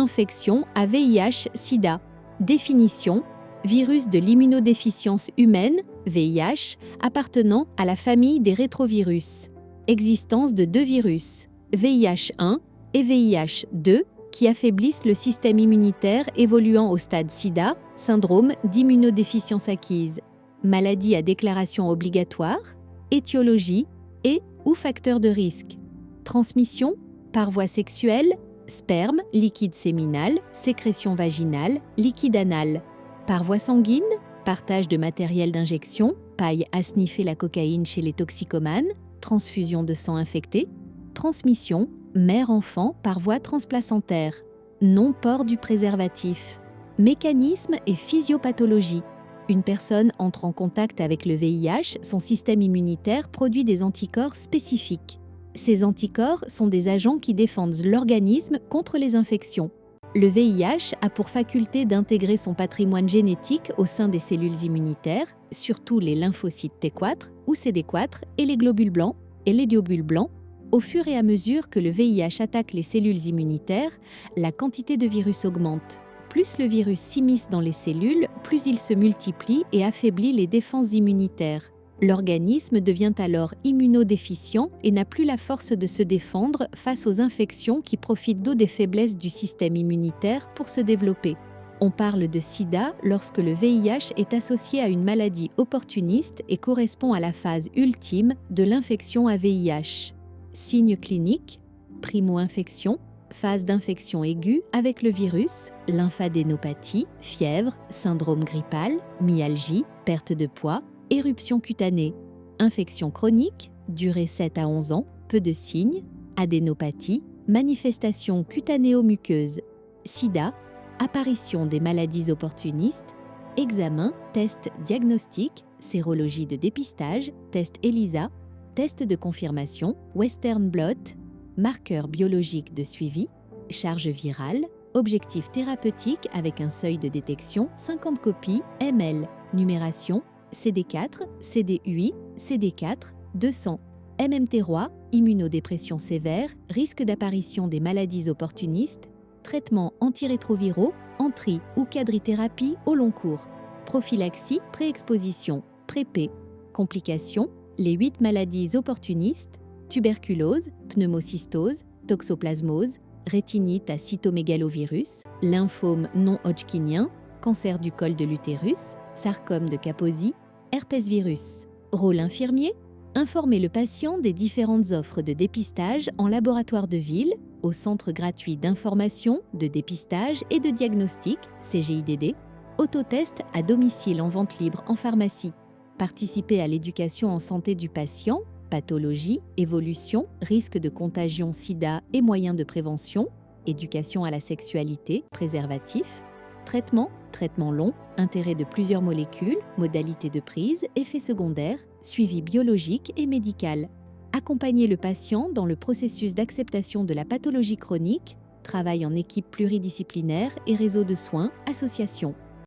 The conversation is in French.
d'infection à VIH-Sida. Définition: virus de l'immunodéficience humaine, VIH, appartenant à la famille des rétrovirus. Existence de deux virus, VIH1 et VIH2, qui affaiblissent le système immunitaire évoluant au stade SIDA, syndrome d'immunodéficience acquise. Maladie à déclaration obligatoire, étiologie et ou facteur de risque. Transmission par voie sexuelle, sperme, liquide séminal, sécrétion vaginale, liquide anal. Par voie sanguine, partage de matériel d'injection, paille à sniffer la cocaïne chez les toxicomanes, transfusion de sang infecté. Transmission mère-enfant par voie transplacentaire, non-port du préservatif. Mécanisme et physiopathologie. Une personne entre en contact avec le VIH, son système immunitaire produit des anticorps spécifiques. Ces anticorps sont des agents qui défendent l'organisme contre les infections. Le VIH a pour faculté d'intégrer son patrimoine génétique au sein des cellules immunitaires, surtout les lymphocytes T4 ou CD4 et les globules blancs et les globules blancs. Au fur et à mesure que le VIH attaque les cellules immunitaires, la quantité de virus augmente. Plus le virus s'immisce dans les cellules, plus il se multiplie et affaiblit les défenses immunitaires. L'organisme devient alors immunodéficient et n'a plus la force de se défendre face aux infections qui profitent d'eau des faiblesses du système immunitaire pour se développer. On parle de SIDA lorsque le VIH est associé à une maladie opportuniste et correspond à la phase ultime de l'infection à VIH. Signes cliniques: primo-infection, phase d'infection aiguë avec le virus, lymphadenopathies, fièvre, syndrome grippal, myalgie, perte de poids, éruption cutanée. Infection chronique, durée 7 à 11 ans, peu de signes, adénopathie, manifestations cutanéo-muqueuses. SIDA, apparition des maladies opportunistes, examen, test diagnostic, sérologie de dépistage, test ELISA, test de confirmation, Western blot, marqueur biologique de suivi, charge virale, objectif thérapeutique avec un seuil de détection 50 copies ml, numération CD4, CDUI, CD4, 200, MMT-ROI, immunodépression sévère, risque d'apparition des maladies opportunistes, traitements antirétroviraux, antri ou quadrithérapie au long cours, prophylaxie, préexposition, pré-P, complications, les 8 maladies opportunistes, tuberculose, pneumocystose, toxoplasmose, rétinite à cytomégalovirus, lymphome non-hodgkinien, cancer du col de l'utérus, sarcome de Kaposi, herpès virus. Rôle infirmier: informer le patient des différentes offres de dépistage en laboratoire de ville, au centre gratuit d'information, de dépistage et de diagnostic, CGIDD, autotest à domicile en vente libre en pharmacie. Participer à l'éducation en santé du patient, pathologie, évolution, risque de contagion SIDA et moyens de prévention, éducation à la sexualité, préservatif, traitement long, intérêt de plusieurs molécules, modalités de prise, effets secondaires, suivi biologique et médical. Accompagner le patient dans le processus d'acceptation de la pathologie chronique, travail en équipe pluridisciplinaire et réseau de soins, association.